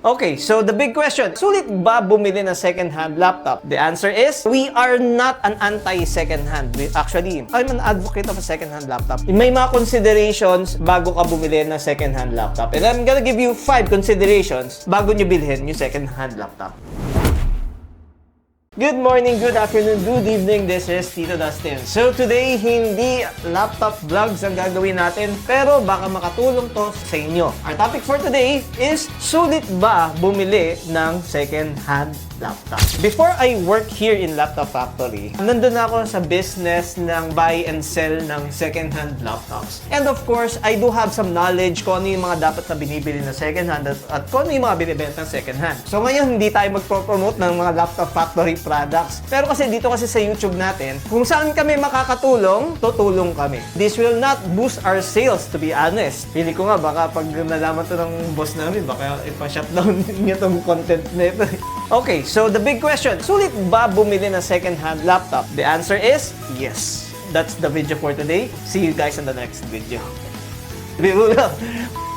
Okay, so the big question, sulit ba bumili ng second-hand laptop? The answer is, we are not an anti-second-hand. Actually, I'm an advocate of a second-hand laptop. May mga considerations bago ka bumili ng second-hand laptop. And I'm gonna give you 5 considerations bago nyo bilhin yung second-hand laptop. Good morning, good afternoon, good evening. This is Tito Dustin. So today, hindi laptop vlogs ang gagawin natin, pero baka makatulong to sa inyo. Our topic for today is, sulit ba bumili ng second-hand laptop? Before I work here in Laptop Factory, nandun ako sa business ng buy and sell ng second-hand laptops. And of course, I do have some knowledge kung ano yung mga dapat na binibili na second-hand at kung ano yung mga binibenta ng second-hand. So ngayon, hindi tayo magpo-promote ng mga Laptop Factory products. Pero kasi dito kasi sa YouTube natin, kung saan kami makakatulong, tutulong kami. This will not boost our sales, to be honest. Pili ko nga, baka pag nalaman to ng boss namin, baka ipa-shutdown niya tong content na ito. Okay, so the big question, sulit ba bumili ng second-hand laptop? The answer is yes. That's the video for today. See you guys in the next video.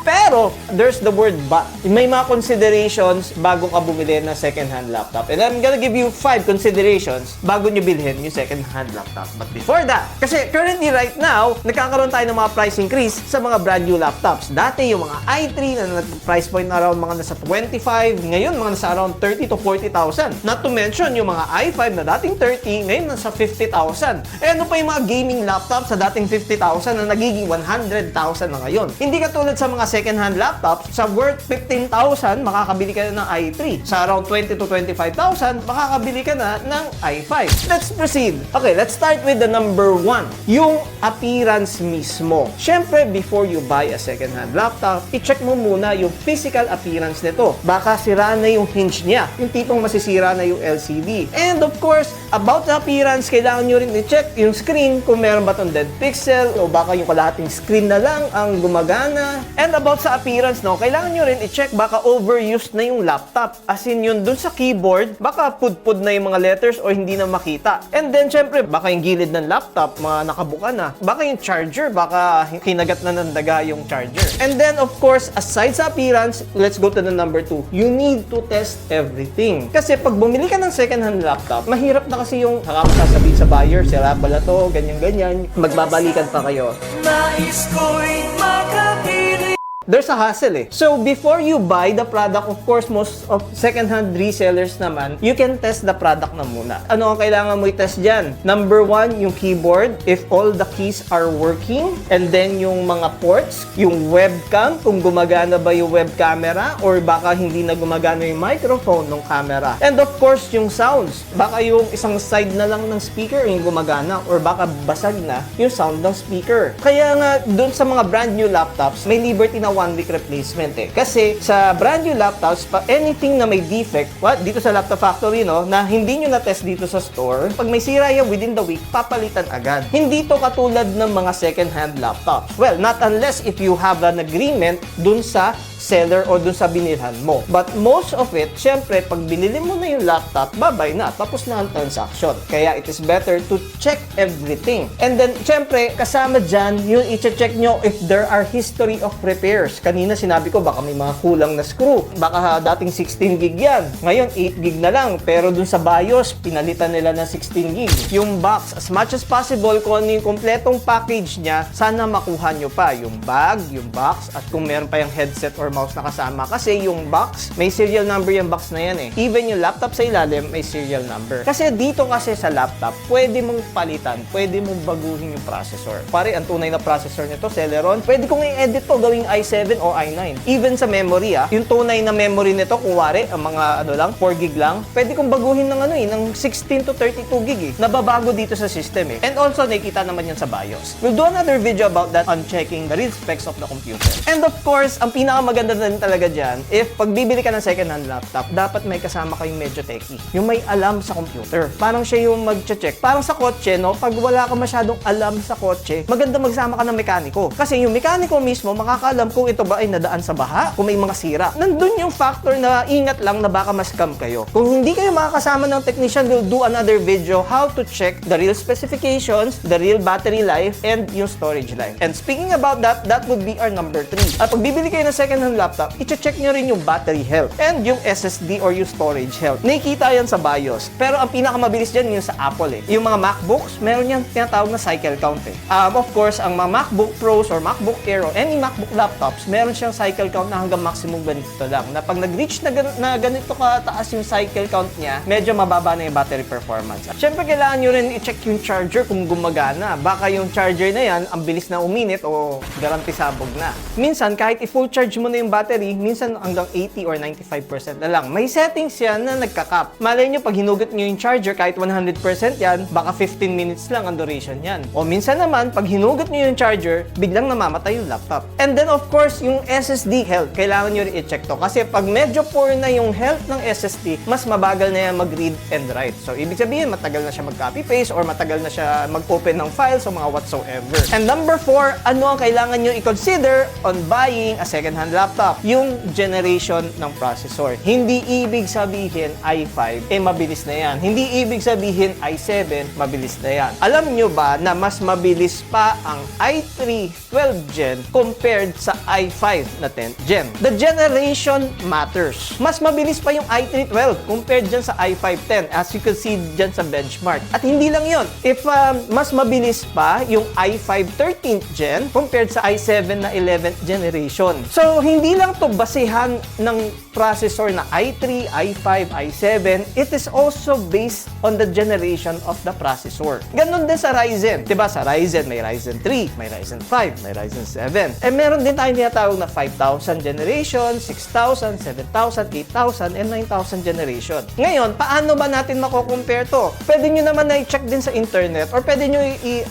Pero, there's the word but. May mga considerations bago ka bumili ng second-hand laptop. And I'm gonna give you 5 considerations bago nyo bilhin yung second-hand laptop. But before that, kasi currently right now, nagkakaroon tayo ng mga price increase sa mga brand new laptops. Dati yung mga i3 na price point na around mga nasa 25, ngayon mga nasa around 30 to 40,000. Not to mention yung mga i5 na dating 30, ngayon nasa 50,000. Eh ano pa yung mga gaming laptops sa dating 50,000 na nagiging 100,000 na ngayon. Hindi katulad sa mga second-hand laptops, sa worth 15,000, makakabili ka na ng i3. Sa around 20 to 25,000, makakabili ka na ng i5. Let's proceed. Okay, let's start with the number 1. Yung appearance mismo. Siyempre, before you buy a second-hand laptop, i-check mo muna yung physical appearance nito. Baka sira na yung hinge niya. Yung tipong masisira na yung LCD. And of course, about the appearance, kailangan nyo rin i-check yung screen kung meron ba itong dead pixel o baka yung kalahating screen na lang ang gumagana. And about sa appearance, no, kailangan nyo rin i-check baka overused na yung laptop. As in yun, dun sa keyboard, baka pudpud na yung mga letters o hindi na makita. And then, syempre, baka yung gilid ng laptop, mga nakabuka na. Baka yung charger, baka kinagat na ng daga yung charger. And then, of course, aside sa appearance, let's go to the number 2. You need to test everything. Kasi pag bumili ka ng second-hand laptop, mahirap na kasi yung sasabihin sa buyer, sira pala to, ganyan-ganyan. Magbabalikan pa kayo. Nais ko'y makapili. There's a hassle eh. So, before you buy the product, of course, most of second-hand resellers naman, you can test the product na muna. Ano ang kailangan mo i-test dyan? Number 1, yung keyboard, if all the keys are working. And then, yung mga ports, yung webcam, kung gumagana ba yung web camera, or baka hindi na gumagana yung microphone ng camera. And of course, yung sounds. Baka yung isang side na lang ng speaker yung gumagana, or baka basag na yung sound ng speaker. Kaya nga, dun sa mga brand new laptops, may liberty na 1-week replacement eh. Kasi sa brand new laptops, anything na may defect, dito sa Laptop Factory, no, na hindi nyo na-test dito sa store, pag may sira yan within the week, papalitan agad. Hindi to katulad ng mga second-hand laptops. Well, not unless if you have an agreement dun sa seller o dun sa binilhan mo. But most of it, syempre, pag binili mo na yung laptop, babay na, tapos na ang transaction. Kaya it is better to check everything. And then, syempre, kasama dyan, yung i-check nyo if there are history of repairs. Kanina sinabi ko, baka may mga kulang na screw. Baka dating 16 gig yan. Ngayon, 8 gig na lang. Pero dun sa BIOS, pinalitan nila ng 16 gig. Yung box, as much as possible, kung ano yung kompletong package niya, sana makuha nyo pa. Yung bag, yung box, at kung meron pa yung headset or mouse na kasama. Kasi yung box, may serial number yung box na yan eh. Even yung laptop sa ilalim, may serial number. Kasi dito kasi sa laptop, pwede mong palitan, pwede mong baguhin yung processor. Pare, ang tunay na processor nito, Celeron, pwede kong i-edit to, gawing i7 o i9. Even sa memory yung tunay na memory nito, kuwari, ang mga 4 gig lang, pwede kong baguhin ng ng 16 to 32 gig Nababago dito sa system eh. And also, nakikita naman yan sa BIOS. We'll do another video about that on checking the real specs of the computer. And of course, ang pinakamaganda maganda din talaga dyan, if pagbibili ka ng second-hand laptop, dapat may kasama kayong medyo techie. Yung may alam sa computer. Parang siya yung mag-check. Parang sa kotse, no? Pag wala ka masyadong alam sa kotse, maganda magsama ka ng mekaniko. Kasi yung mekaniko mismo, makakaalam kung ito ba ay nadaan sa baha, kung may mga sira. Nandun yung factor na ingat lang na baka ma-scam kayo. Kung hindi kayo makakasama ng technician, we'll do another video how to check the real specifications, the real battery life, and yung storage life. And speaking about that, that would be our number 3. At pag bibili kayo ng second second-hand laptop, i-check nyo rin yung battery health and yung SSD or yung storage health. Nakikita yan sa BIOS. Pero ang pinakamabilis dyan yung sa Apple eh. Yung mga MacBooks, meron yan tinatawag na cycle count eh. Of course, ang mga MacBook Pros or MacBook Air or any MacBook laptops, meron siyang cycle count na hanggang maximum ganito lang. Na pag nag-reach na ganito kataas yung cycle count niya, medyo mababa na yung battery performance. At syempre, kailangan nyo rin i-check yung charger kung gumagana. Baka yung charger na yan, ang bilis na uminit o garantisabog na. Minsan, kahit i-full charge mo na yung battery, minsan hanggang 80 or 95% na lang. May settings yan na nagka-cap. Malay nyo, pag hinugot nyo yung charger, kahit 100% yan, baka 15 minutes lang ang duration yan. O minsan naman, pag hinugot nyo yung charger, biglang namamatay yung laptop. And then, of course, yung SSD health, kailangan nyo rin i-check to. Kasi pag medyo poor na yung health ng SSD, mas mabagal na yan mag-read and write. So, ibig sabihin, matagal na siya mag-copy-paste or matagal na siya mag-open ng files o mga whatsoever. And number 4, ano ang kailangan nyo i-consider on buying a second-hand laptop? Yung generation ng processor. Hindi ibig sabihin i5, mabilis na yan. Hindi ibig sabihin i7, mabilis na yan. Alam nyo ba na mas mabilis pa ang i3 12th Gen compared sa i5 na 10th Gen? The generation matters. Mas mabilis pa yung i3 12 compared dyan sa i5 10, as you can see dyan sa benchmark. At hindi lang yon. If mas mabilis pa yung i5 13th Gen compared sa i7 na 11th generation. So, hindi lang to basehan ng processor na i3, i5, i7. It is also based on the generation of the processor. Ganun din sa Ryzen. Diba sa Ryzen, may Ryzen 3, may Ryzen 5, may Ryzen 7. Meron din tayong tinatawag na 5,000 generation, 6,000, 7,000, 8,000, and 9,000 generation. Ngayon, paano ba natin mako-compare to? Pwede nyo naman na i-check din sa internet or pwede nyo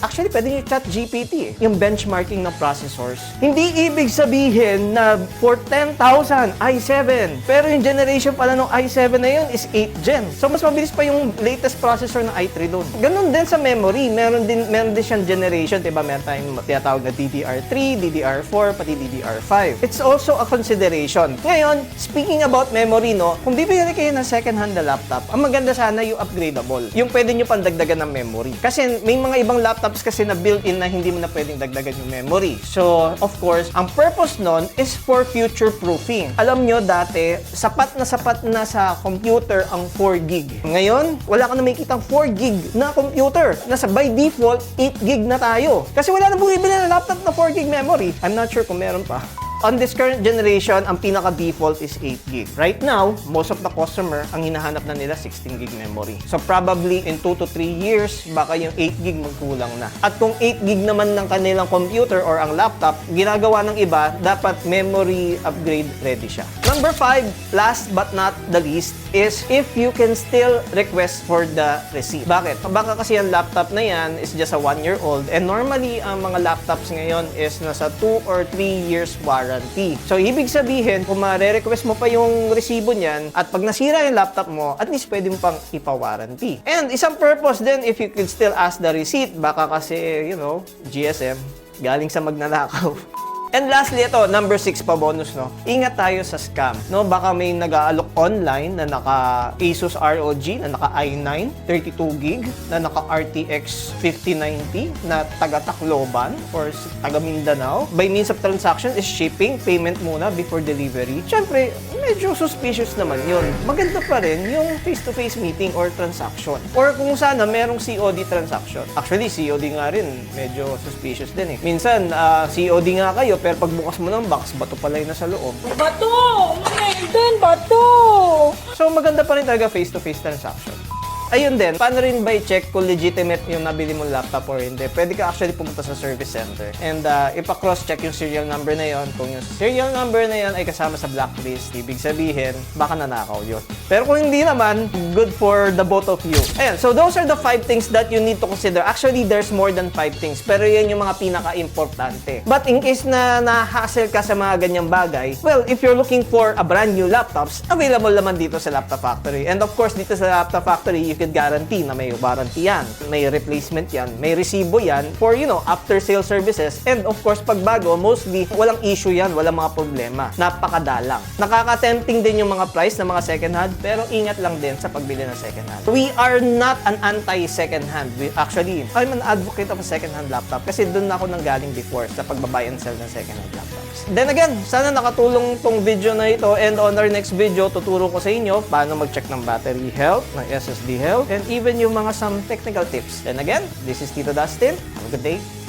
actually, pwede nyo chat GPT eh, yung benchmarking ng processors. Hindi ibig sabihin na for 10,000, i7. Pero yung generation pala ng i7 na yun is 8th Gen. So, mas mabilis pa yung latest processor ng i3 doon. Ganun din sa memory. Meron din siyang generation. Diba? Meron tayong tinatawag na DDR3, DDR4, pati DDR5. It's also a consideration. Ngayon, speaking about memory, no, kung bibili kayo ng second-hand na laptop, ang maganda sana yung upgradable. Yung pwede nyo pandagdagan ng memory. Kasi may mga ibang laptops kasi na built-in na hindi mo na pwedeng dagdagan yung memory. So, of course, ang purpose nun is for future-proofing. Alam nyo, dati, sapat na sa computer ang 4 gig. Ngayon, wala ka na makikitang 4 gig na computer. Nasa by default, 8 gig na tayo. Kasi wala na bumibili ng laptop na 4 gig memory. I'm not sure kung meron pa. On this current generation, ang pinaka-default is 8 gig. Right now, most of the customer, ang hinahanap na nila 16 gig memory. So probably in 2 to 3 years, baka yung 8 gig magkulang na. At kung 8 gig naman ng kanilang computer or ang laptop, ginagawa ng iba, dapat memory upgrade ready siya. Number 5, last but not the least, is if you can still request for the receipt. Bakit? Baka kasi yung laptop na yan is just a 1-year-old and normally ang mga laptops ngayon is nasa 2 or 3 years warranty. So, ibig sabihin, kung ma-request mo pa yung resibo niyan at pag nasira yung laptop mo, at least pwede mo pang ipa-warranty. And isang purpose din, if you could still ask the receipt, baka kasi, you know, GSM, galing sa magnanakaw. And lastly, ito, number 6 pa bonus, no? Ingat tayo sa scam, no? Baka may nag-aalok online na naka Asus ROG, na naka i9, 32 gig, na naka RTX 5090, na taga-Tacloban or taga-Mindanao. By means of transaction is shipping, payment muna before delivery. Siyempre, medyo suspicious naman yun. Maganda pa rin yung face-to-face meeting or transaction. Or kung sana, merong COD transaction. Actually, COD nga rin, medyo suspicious din eh. Minsan, COD nga kayo, pero pagbukas mo ng box, bato pala yun nasa loob. Bato! Maiden, bato! So, maganda pa rin talaga face-to-face transaction. Ayun din, paano rin ba i-check kung legitimate yung nabili mong laptop or hindi? Pwede ka actually pumunta sa service center and ipa-cross-check yung serial number na yon. Kung yung serial number na yon ay kasama sa blacklist, ibig sabihin, baka nanakaw yun. Pero kung hindi naman, good for the both of you. Ayan, so those are the 5 things that you need to consider. Actually, there's more than 5 things, pero yan yung mga pinaka-importante. But in case na na-hassle ka sa mga ganyang bagay, well, if you're looking for a brand new laptops, available naman dito sa Laptop Factory. And of course, dito sa Laptop Factory, you could guarantee na may warranty yan, may replacement yan, may resibo yan for, after sale services. And of course, pag bago, mostly, walang issue yan, walang mga problema. Napakadalang. Nakaka-tempting din yung mga price ng mga second hand, pero ingat lang din sa pagbili ng second hand. We are not an anti-second hand. Actually, I'm an advocate of a second hand laptop kasi doon ako nanggaling before sa pagbabuy and sell ng second hand laptops. Then again, sana nakatulong tong video na ito, and on our next video, tuturo ko sa inyo paano mag-check ng battery health, ng SSD health, and even yung mga some technical tips. Then again, this is Tito Dustin. Have a good day.